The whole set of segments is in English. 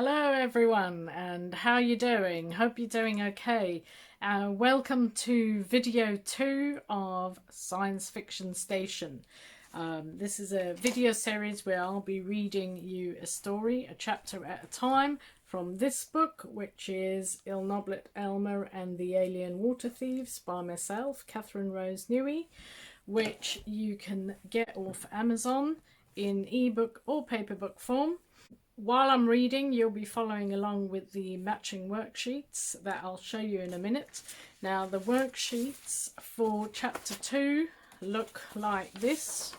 Hello everyone, and how you doing? Hope you're doing okay. Welcome to video 2 of Science Fiction Station. This is a video series where I'll be reading you a story, a chapter at a time, from this book, which is Ilnoblet Elmer and the Alien Water Thieves by myself, Kathryn Rose Newey, which you can get off Amazon in ebook or paperback form. While I'm reading, you'll be following along with the matching worksheets that I'll show you in a minute. Now, the worksheets for chapter 2 look like this.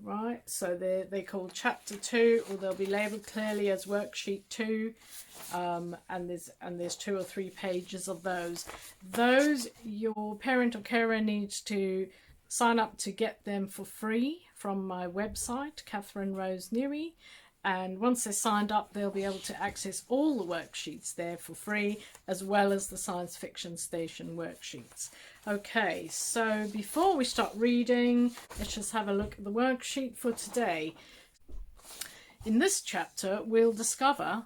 Right, so they're called chapter 2, or they'll be labelled clearly as worksheet 2, and there's 2 or 3 pages of those. Those, your parent or carer needs to sign up to get them for free from my website, Kathryn Rose Newey. And once they're signed up, they'll be able to access all the worksheets there for free, as well as the Science Fiction Station worksheets. Okay, so before we start reading, let's just have a look at the worksheet for today. In this chapter, we'll discover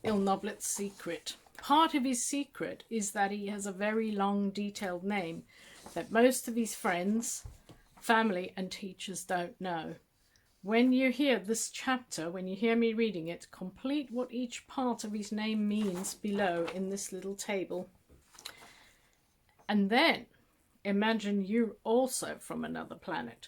Ilnoblet's secret. Part of his secret is that he has a very long, detailed name that most of his friends, family and teachers don't know. When you hear this chapter, when you hear me reading it, complete what each part of his name means below in this little table. And then imagine you're also from another planet.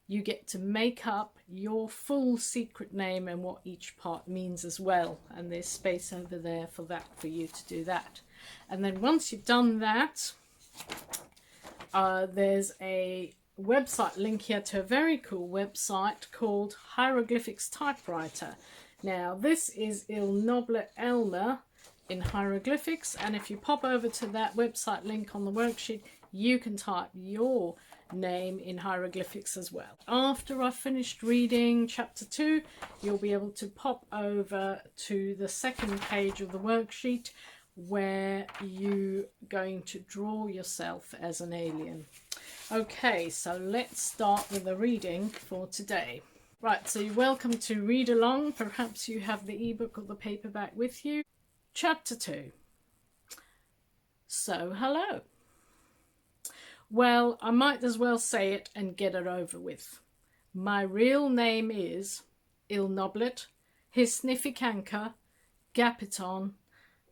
You get to make up your full secret name and what each part means as well. And there's space over there for you to do that. And then once you've done that, there's a website link here to a very cool website called Hieroglyphics Typewriter. Now, this is Ilnoblet Elmer in hieroglyphics, and if you pop over to that website link on the worksheet, you can type your name in hieroglyphics as well. After I've finished reading chapter 2, you'll be able to pop over to the second page of the worksheet where you're going to draw yourself as an alien. Okay, so let's start with the reading for today. Right, so you're welcome to read along. Perhaps you have the ebook or the paperback with you. Chapter 2. So, hello. Well, I might as well say it and get it over with. My real name is Ilnoblet, Hisnificanca, Gapiton,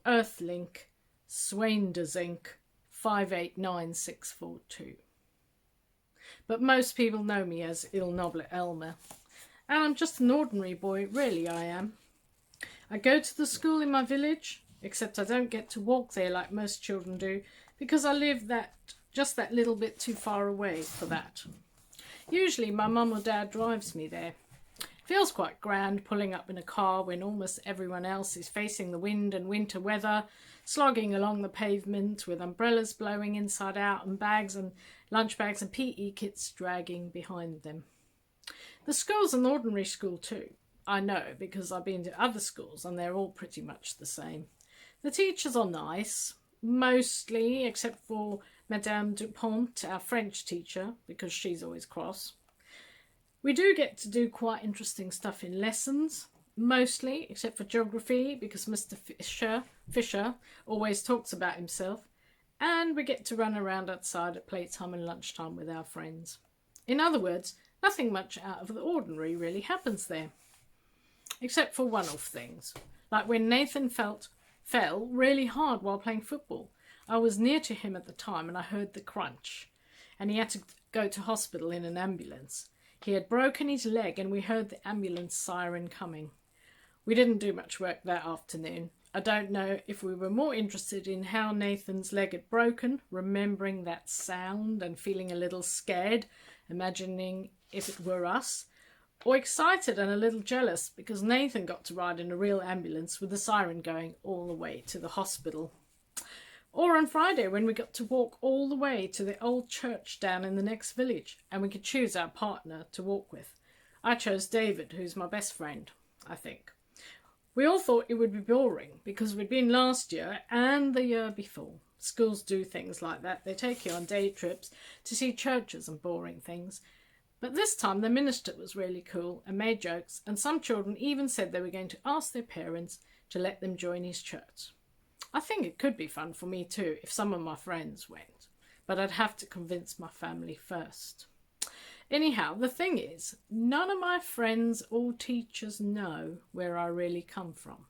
Earthlink, Swainderzink, 589642. But most people know me as Ilnoblet Elmer. And I'm just an ordinary boy, really I am. I go to the school in my village, except I don't get to walk there like most children do, because I live just that little bit too far away for that. Usually my mum or dad drives me there. Feels quite grand pulling up in a car when almost everyone else is facing the wind and winter weather, slogging along the pavement with umbrellas blowing inside out and bags and lunch bags and PE kits dragging behind them. The school's an ordinary school too. I know, because I've been to other schools and they're all pretty much the same. The teachers are nice, mostly, except for Madame Dupont, our French teacher, because she's always cross. We do get to do quite interesting stuff in lessons, mostly, except for geography, because Mr. Fisher always talks about himself, and we get to run around outside at playtime and lunchtime with our friends. In other words, nothing much out of the ordinary really happens there, except for one-off things, like when Nathan fell really hard while playing football. I was near to him at the time and I heard the crunch, and he had to go to hospital in an ambulance. He had broken his leg and we heard the ambulance siren coming. We didn't do much work that afternoon. I don't know if we were more interested in how Nathan's leg had broken, remembering that sound and feeling a little scared, imagining if it were us, or excited and a little jealous because Nathan got to ride in a real ambulance with the siren going all the way to the hospital. Or on Friday when we got to walk all the way to the old church down in the next village and we could choose our partner to walk with. I chose David, who's my best friend, I think. We all thought it would be boring because we'd been last year and the year before. Schools do things like that. They take you on day trips to see churches and boring things. But this time the minister was really cool and made jokes, and some children even said they were going to ask their parents to let them join his church. I think it could be fun for me too if some of my friends went, but I'd have to convince my family first. Anyhow, the thing is, none of my friends or teachers know where I really come from.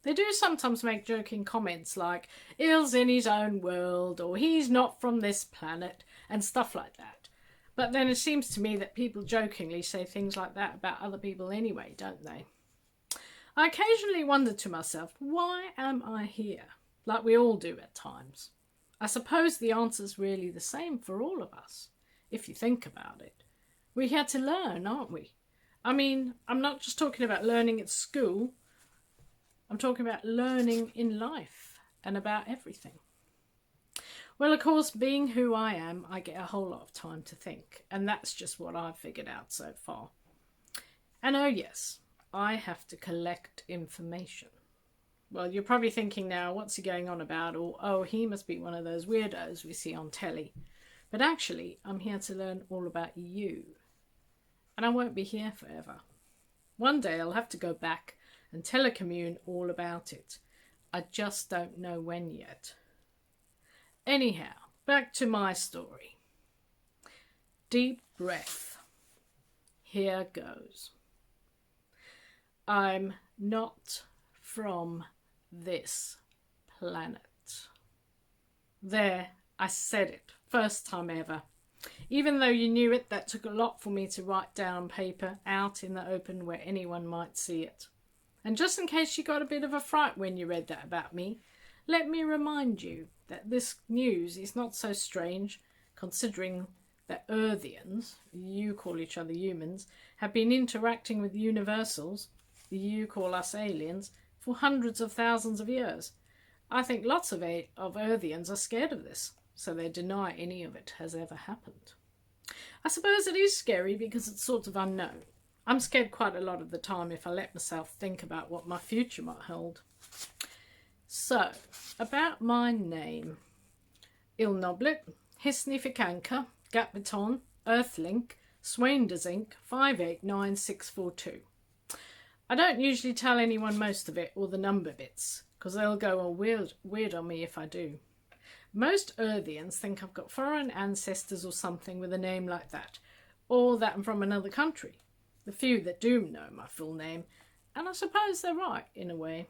They do sometimes make joking comments like, "Il's in his own world," or "he's not from this planet," and stuff like that. But then it seems to me that people jokingly say things like that about other people anyway, don't they? I occasionally wonder to myself, why am I here? Like we all do at times. I suppose the answer's really the same for all of us, if you think about it. We're here to learn, aren't we? I mean, I'm not just talking about learning at school. I'm talking about learning in life and about everything. Well, of course, being who I am, I get a whole lot of time to think, and that's just what I've figured out so far. And oh yes, I have to collect information. Well, you're probably thinking now, what's he going on about? Or, oh, he must be one of those weirdos we see on telly. But actually, I'm here to learn all about you. And I won't be here forever. One day I'll have to go back and telecommune all about it. I just don't know when yet. Anyhow, back to my story. Deep breath. Here goes. I'm not from this planet. There, I said it. First time ever. Even though you knew it, that took a lot for me to write down on paper, out in the open where anyone might see it. And just in case you got a bit of a fright when you read that about me, let me remind you that this news is not so strange, considering that Earthians, you call each other humans, have been interacting with universals, you call us aliens, for hundreds of thousands of years. I think lots of Earthians are scared of this, so they deny any of it has ever happened. I suppose it is scary because it's sort of unknown. I'm scared quite a lot of the time if I let myself think about what my future might hold. So, about my name. Ilnoblet, Hisnificanca, Gapiton, Earthlink, Swaindersink, 589642. I don't usually tell anyone most of it or the number bits, because they'll go all weird on me if I do. Most Earthians think I've got foreign ancestors or something with a name like that, or that I'm from another country. The few that do know my full name, and I suppose they're right in a way.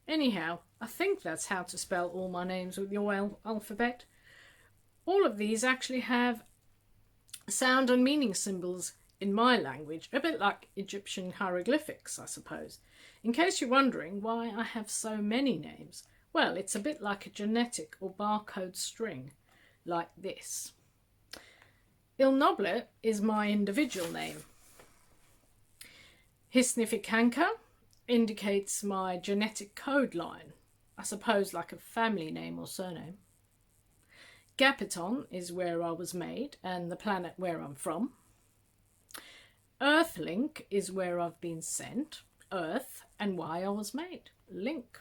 Anyhow, I think that's how to spell all my names with your alphabet. All of these actually have sound and meaning symbols in my language, a bit like Egyptian hieroglyphics, I suppose. In case you're wondering why I have so many names, well, it's a bit like a genetic or barcode string, like this. Ilnoblet is my individual name. Hisnificanca indicates my genetic code line, I suppose like a family name or surname. Gapiton is where I was made and the planet where I'm from. Earthlink is where I've been sent, Earth, and why I was made, Link.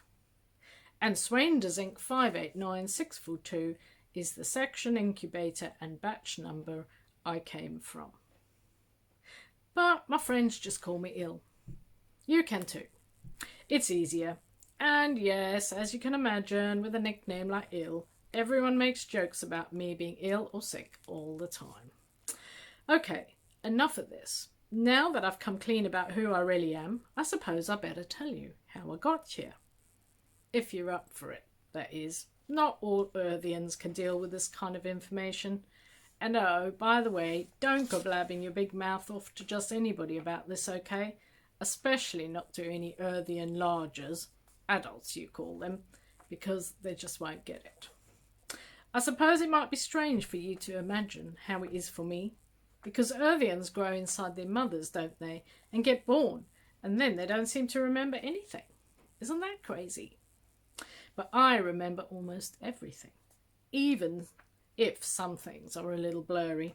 And Swaindersink 589642 is the section, incubator and batch number I came from. But my friends just call me Il. You can too. It's easier. And yes, as you can imagine, with a nickname like Il, everyone makes jokes about me being ill or sick all the time. Okay, enough of this. Now that I've come clean about who I really am, I suppose I better tell you how I got here. If you're up for it, that is. Not all Earthians can deal with this kind of information. And oh, by the way, don't go blabbing your big mouth off to just anybody about this, okay? Especially not to any Earthian largers, adults you call them, because they just won't get it. I suppose it might be strange for you to imagine how it is for me, because Earthians grow inside their mothers, don't they, and get born, and then they don't seem to remember anything. Isn't that crazy? But I remember almost everything, even if some things are a little blurry.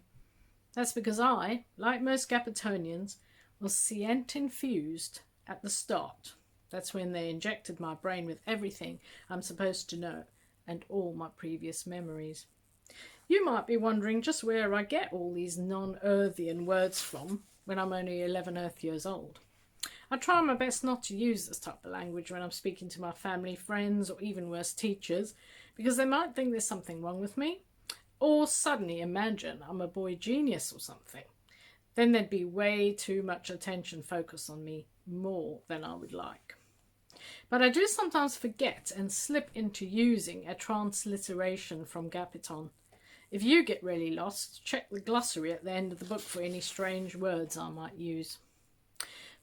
That's because I, like most Gapitonians, was Scient-infused at the start. That's when they injected my brain with everything I'm supposed to know and all my previous memories. You might be wondering just where I get all these non-Earthian words from when I'm only 11 Earth years old. I try my best not to use this type of language when I'm speaking to my family, friends, or even worse, teachers, because they might think there's something wrong with me, or suddenly imagine I'm a boy genius or something. Then there'd be way too much attention focused on me, more than I would like. But I do sometimes forget and slip into using a transliteration from Gapitonian. If you get really lost, check the glossary at the end of the book for any strange words I might use.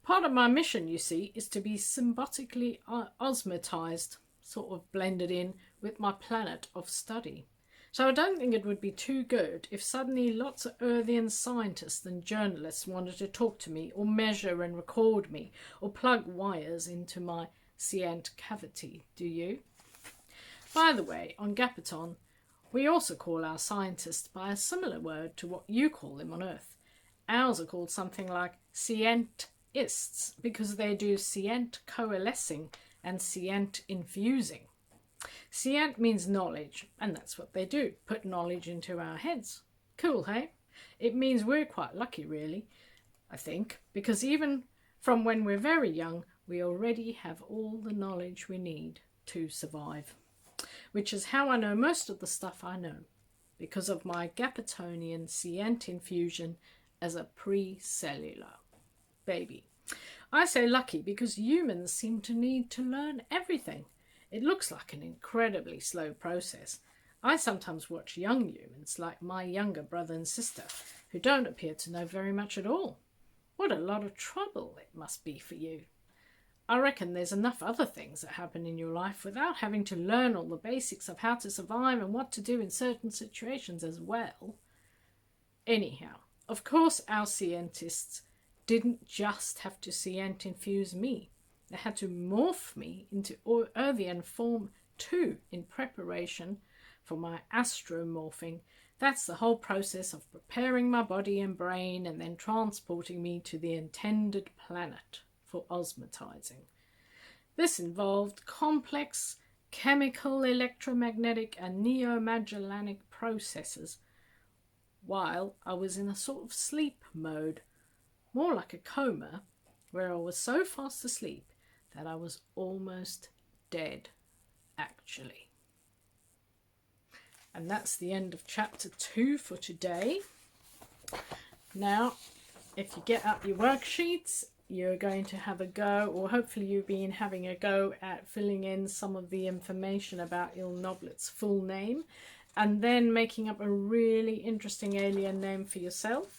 Part of my mission, you see, is to be symbiotically osmotized, sort of blended in with my planet of study. So I don't think it would be too good if suddenly lots of Earthian scientists and journalists wanted to talk to me or measure and record me or plug wires into my scient cavity, do you? By the way, on Gapitonian, we also call our scientists by a similar word to what you call them on Earth. Ours are called something like scientists because they do scient coalescing and scient infusing. Scient means knowledge, and that's what they do, put knowledge into our heads. Cool, hey? It means we're quite lucky, really, I think, because even from when we're very young, we already have all the knowledge we need to survive, which is how I know most of the stuff I know, because of my Gapitonian scient infusion as a pre-cellular baby. I say lucky because humans seem to need to learn everything. It looks like an incredibly slow process. I sometimes watch young humans, like my younger brother and sister, who don't appear to know very much at all. What a lot of trouble it must be for you. I reckon there's enough other things that happen in your life without having to learn all the basics of how to survive and what to do in certain situations as well. Anyhow, of course our scientists didn't just have to scient infuse me. They had to morph me into Earthian form too in preparation for my astromorphing. That's the whole process of preparing my body and brain and then transporting me to the intended planet for osmotizing. This involved complex chemical, electromagnetic and neo-Magellanic processes while I was in a sort of sleep mode, more like a coma, where I was so fast asleep that I was almost dead, actually. And that's the end of chapter 2 for today. Now, if you get out your worksheets, you're going to have a go, or hopefully you've been having a go at filling in some of the information about Ilnoblet's full name, and then making up a really interesting alien name for yourself.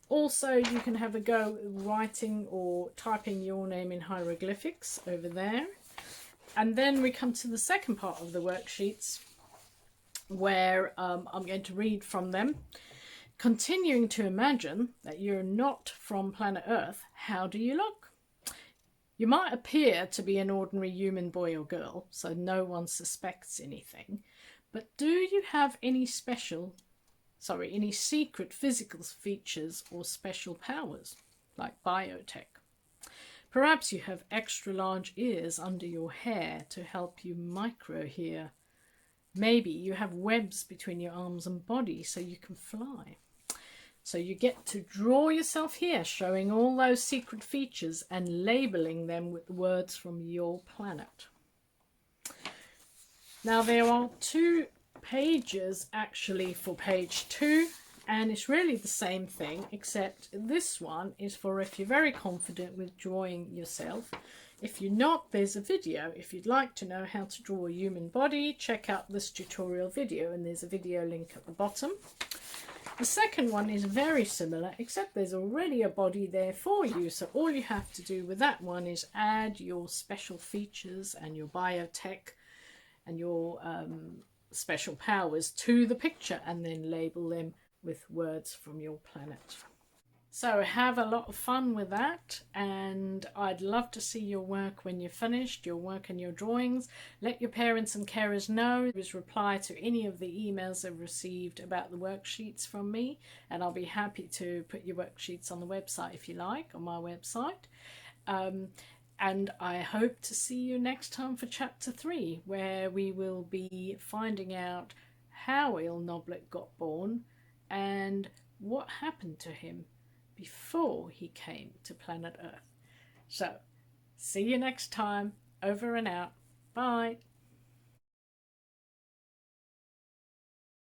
Also, you can have a go writing or typing your name in hieroglyphics over there. And then we come to the second part of the worksheets where I'm going to read from them. Continuing to imagine that you're not from planet Earth, how do you look? You might appear to be an ordinary human boy or girl, so no one suspects anything. But do you have any secret physical features or special powers, like biotech? Perhaps you have extra large ears under your hair to help you micro-hear. Maybe you have webs between your arms and body so you can fly. So you get to draw yourself here, showing all those secret features and labeling them with words from your planet. Now there are 2 pages actually for page 2, and it's really the same thing, except this one is for if you're very confident with drawing yourself. If you're not, there's a video. If you'd like to know how to draw a human body, check out this tutorial video, and there's a video link at the bottom. The second one is very similar, except there's already a body there for you, so all you have to do with that one is add your special features and your biotech and your special powers to the picture and then label them with words from your planet. So have a lot of fun with that, and I'd love to see your work when you're finished, your work and your drawings. Let your parents and carers know. Just reply to any of the emails they've received about the worksheets from me, and I'll be happy to put your worksheets on the website if you like, on my website. And I hope to see you next time for chapter 3, where we will be finding out how Ilnoblet got born and what happened to him before he came to planet Earth. So, see you next time. Over and out. Bye.